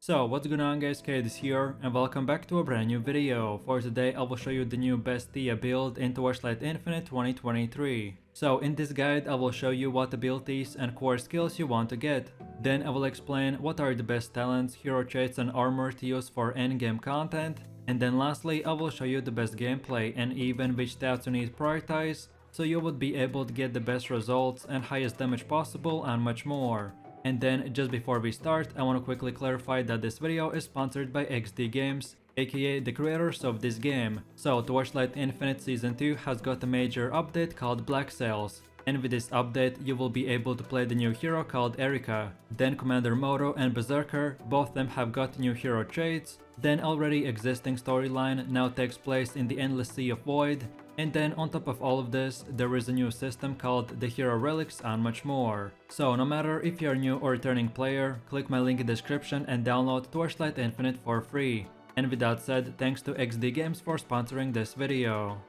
So what's going on guys, Kate is here and welcome back to a brand new video. For today I will show you the new best Thea build in Torchlight Infinite 2023. So in this guide I will show you what abilities and core skills you want to get. Then I will explain what are the best talents, hero traits and armor to use for endgame content. And then lastly I will show you the best gameplay and even which stats you need to prioritize, so you would be able to get the best results and highest damage possible and much more. And then just before we start, I want to quickly clarify that this video is sponsored by XD Games, aka the creators of this game. So Torchlight Infinite Season 2 has got a major update called Black Sails. And with this update, you will be able to play the new hero called Erika. Then Commander Moto and Berserker, both of them have got new hero traits. Then already existing storyline now takes place in the Endless Sea of Void. And then on top of all of this, there is a new system called the Hero Relics and much more. So no matter if you're a new or returning player, click my link in the description and download Torchlight Infinite for free. And with that said, thanks to XD Games for sponsoring this video.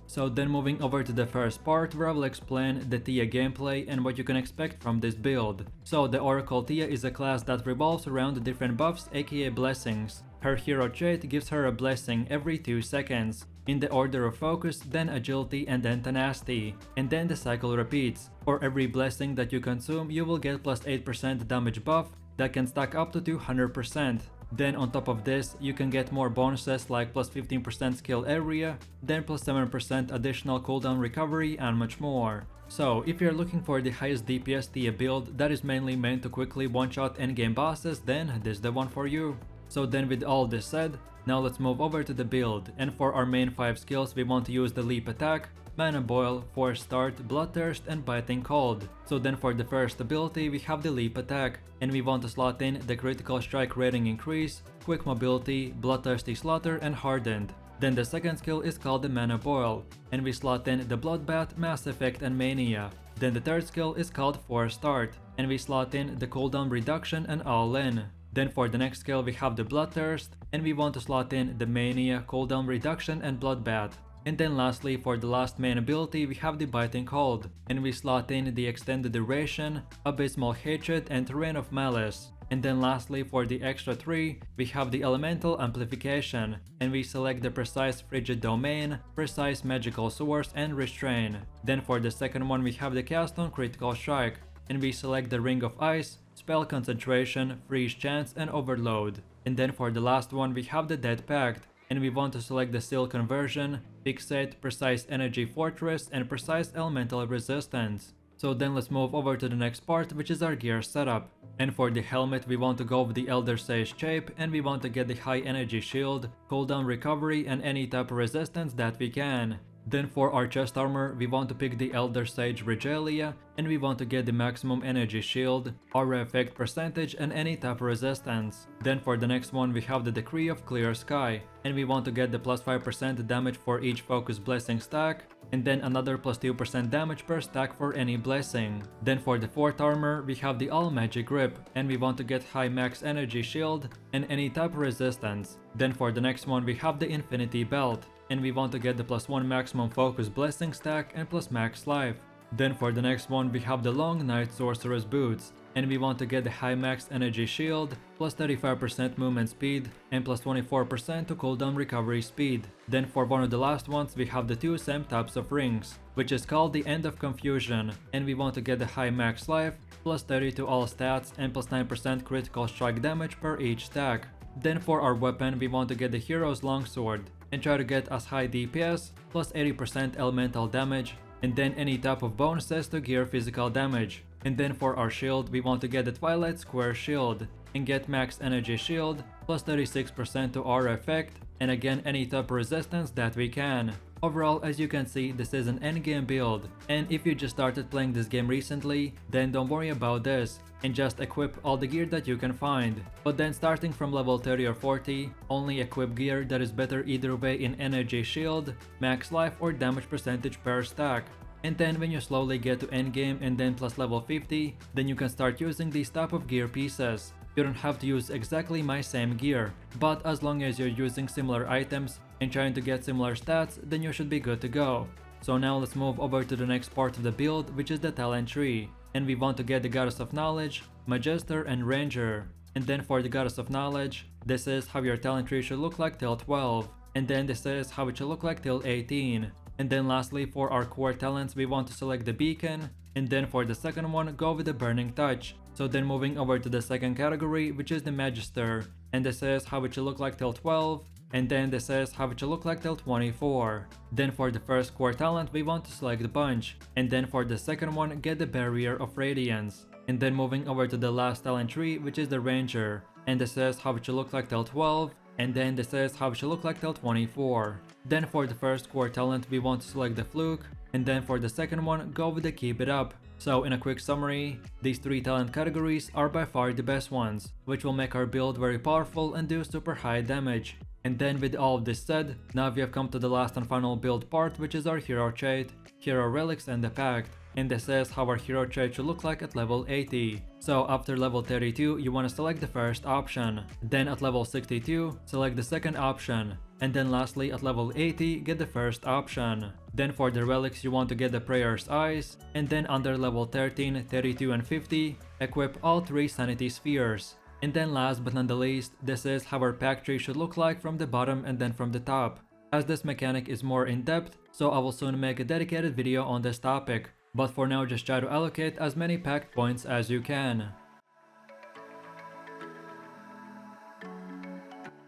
So then moving over to the first part where I will explain the Thea gameplay and what you can expect from this build. So the Oracle Thea is a class that revolves around different buffs, aka blessings. Her hero trait gives her a blessing every 2 seconds, in the order of focus, then agility and then tenacity, and then the cycle repeats. For every blessing that you consume you will get plus 8% damage buff that can stack up to 200%. Then on top of this, you can get more bonuses like plus 15% skill area, then plus 7% additional cooldown recovery and much more. So if you're looking for the highest DPS Thea build that is mainly meant to quickly one-shot endgame bosses, then this is the one for you. So then with all this said, now let's move over to the build, and for our main 5 skills we want to use the Leap Attack, Mana Boil, Force Start, Bloodthirst and Biting Cold. So then for the first ability we have the Leap Attack, and we want to slot in the Critical Strike rating increase, Quick Mobility, Bloodthirsty Slaughter and Hardened. Then the second skill is called the Mana Boil, and we slot in the Bloodbath, Mass Effect and Mania. Then the third skill is called Force Start, and we slot in the cooldown reduction and All In. Then for the next skill we have the Bloodthirst, and we want to slot in the Mania, cooldown reduction and Bloodbath. And then lastly for the last main ability we have the Biting Cold, and we slot in the Extended Duration, Abysmal Hatred and Terrain of Malice. And then lastly for the extra 3 we have the Elemental Amplification, and we select the Precise Frigid Domain, Precise Magical Source and Restrain. Then for the second one we have the Cast on Critical Strike, and we select the Ring of Ice, Spell Concentration, Freeze Chance and Overload. And then for the last one we have the Dead Pact, and we want to select the Seal Conversion, Fixate, Precise Energy Fortress and Precise Elemental Resistance. So then let's move over to the next part, which is our gear setup. And for the helmet we want to go with the Elder Sage shape, and we want to get the high energy shield, cooldown recovery and any type of resistance that we can. Then for our chest armor we want to pick the Elder Sage Regalia, and we want to get the maximum energy shield, aura effect percentage and any type of resistance. Then for the next one we have the Decree of Clear Sky, and we want to get the plus 5% damage for each focus blessing stack, and then another plus 2% damage per stack for any blessing. Then for the fourth armor we have the All Magic Grip, and we want to get high max energy shield and any type of resistance. Then for the next one we have the Infinity Belt, and we want to get the plus 1 maximum focus blessing stack and plus max life. Then for the next one we have the Long Night Sorcerer's Boots, and we want to get the high max energy shield, plus 35% movement speed and plus 24% to cooldown recovery speed. Then for one of the last ones we have the 2 same types of rings, which is called the End of Confusion, and we want to get the high max life, plus 30 to all stats and plus 9% critical strike damage per each stack. Then for our weapon we want to get the Hero's Longsword, and try to get as high DPS, plus 80% elemental damage, and then any type of bonuses to gear physical damage. And then for our shield we want to get the Twilight Square Shield, and get max energy shield, plus 36% to aura effect, and again any type of resistance that we can. Overall, as you can see, this is an endgame build, and if you just started playing this game recently, then don't worry about this, and just equip all the gear that you can find. But then starting from level 30 or 40, only equip gear that is better either way in energy shield, max life or damage percentage per stack. And then when you slowly get to endgame and then plus level 50, then you can start using these type of gear pieces. You don't have to use exactly my same gear, but as long as you're using similar items and trying to get similar stats, then you should be good to go. So now let's move over to the next part of the build, which is the talent tree. and we want to get the Goddess of Knowledge, Magister, and Ranger. And then for the Goddess of Knowledge, this is how your talent tree should look like till 12. And then this is how it should look like till 18. And then lastly, for our core talents, we want to select the Beacon. And then for the second one, go with the Burning Touch. So then moving over to the second category, which is the Magister. And this is how it should look like till 12. And then this is how it should look like till 24. Then for the first core talent, we want to select the Bunch. And then for the second one, get the Barrier of Radiance. And then moving over to the last talent tree, which is the Ranger. And this is how it should look like till 12. And then this is how it should look like till 24. Then for the first core talent, we want to select the Fluke. And then for the second one, go with the Keep It Up. So in a quick summary, these three talent categories are by far the best ones, which will make our build very powerful and do super high damage. And then with all of this said, now we have come to the last and final build part, which is our hero trait, hero relics, and the pact. And this is how our hero trait should look like at level 80. So after level 32, you want to select the first option. Then at level 62, select the second option. And then lastly at level 80, get the first option. Then for the relics, you want to get the Prayer's Eyes. And then under level 13, 32, and 50, equip all 3 sanity spheres. And then last but not the least, this is how our pack tree should look like from the bottom and then from the top. As this mechanic is more in depth, so I will soon make a dedicated video on this topic. But for now, just try to allocate as many pact points as you can.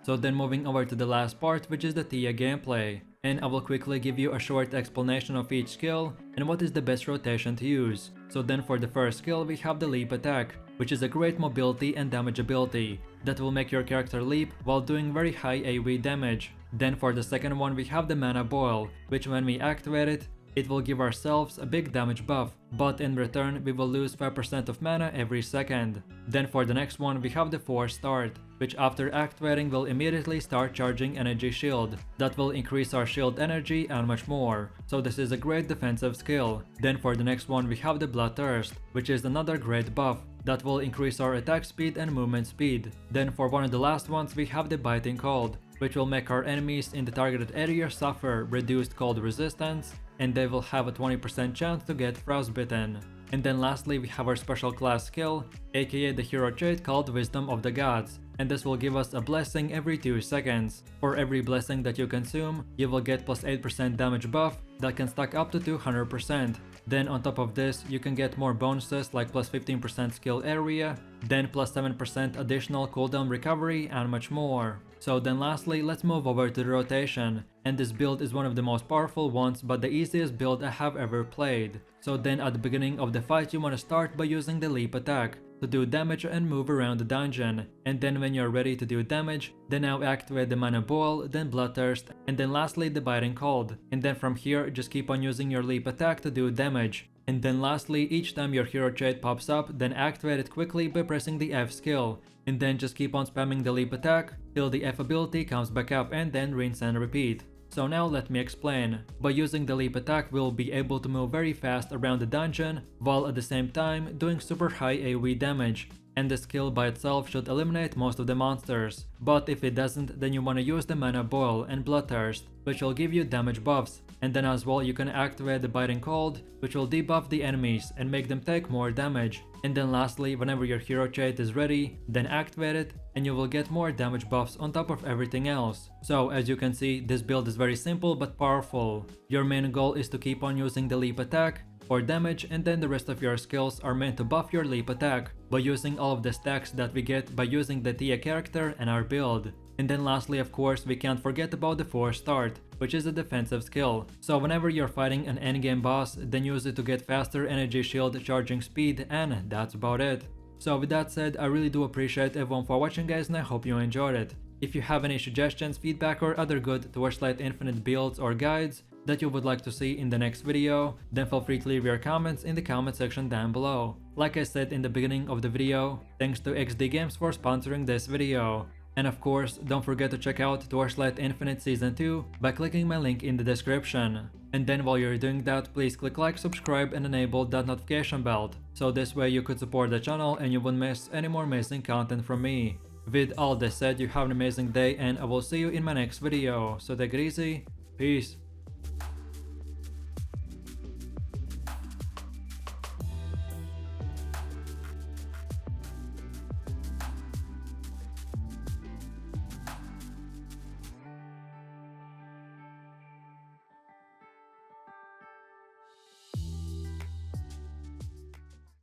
So then moving over to the last part, which is the Thea gameplay. And I will quickly give you a short explanation of each skill and what is the best rotation to use. So then for the first skill, we have the Leap Attack, which is a great mobility and damage ability that will make your character leap while doing very high AoE damage. Then for the second one, we have the Mana Boil, which when we activate it, it will give ourselves a big damage buff, but in return we will lose 5% of mana every second. Then for the next one, we have the Force Start, which after activating will immediately start charging energy shield that will increase our shield energy and much more. So this is a great defensive skill. Then for the next one, we have the Bloodthirst, which is another great buff that will increase our attack speed and movement speed. Then for one of the last ones, we have the Biting Cold, which will make our enemies in the targeted area suffer reduced cold resistance, and they will have a 20% chance to get frostbitten. And then lastly, we have our special class skill, aka the hero trait called Wisdom of the Gods, and this will give us a blessing every 2 seconds. For every blessing that you consume, you will get plus 8% damage buff that can stack up to 200%. Then on top of this, you can get more bonuses like plus 15% skill area, then plus 7% additional cooldown recovery, and much more. So then lastly, let's move over to the rotation. And this build is one of the most powerful ones, but the easiest build I have ever played. So then at the beginning of the fight, you want to start by using the Leap Attack to do damage and move around the dungeon. And then when you're ready to do damage, then now activate the Mana Boil, then Bloodthirst, and then lastly the Biting Cold. And then from here, just keep on using your Leap Attack to do damage. And then lastly, each time your hero trait pops up, then activate it quickly by pressing the F skill. And then just keep on spamming the Leap Attack till the F ability comes back up, and then rinse and repeat. So now let me explain. By using the Leap Attack, we'll be able to move very fast around the dungeon, while at the same time doing super high AoE damage. And the skill by itself should eliminate most of the monsters. But if it doesn't, then you want to use the Mana Boil and Bloodthirst, which will give you damage buffs. And then as well, you can activate the Biting Cold, which will debuff the enemies and make them take more damage. And then lastly, whenever your hero trait is ready, then activate it, and you will get more damage buffs on top of everything else. So as you can see, this build is very simple but powerful. Your main goal is to keep on using the Leap Attack for damage, and then the rest of your skills are meant to buff your Leap Attack by using all of the stacks that we get by using the Thea character and our build. And then lastly, of course, we can't forget about the Force Start, which is a defensive skill. So whenever you're fighting an endgame boss, then use it to get faster energy shield charging speed, and that's about it. So with that said, I really do appreciate everyone for watching, guys, and I hope you enjoyed it. If you have any suggestions, feedback, or other good Torchlight Infinite builds or guides that you would like to see in the next video, then feel free to leave your comments in the comment section down below. Like I said in the beginning of the video, thanks to XD Games for sponsoring this video. And of course, don't forget to check out Torchlight Infinite Season 2 by clicking my link in the description. And then while you're doing that, please click like, subscribe, and enable that notification bell, so this way you could support the channel and you won't miss any more amazing content from me. With all this said, you have an amazing day, and I will see you in my next video. So take it easy, peace.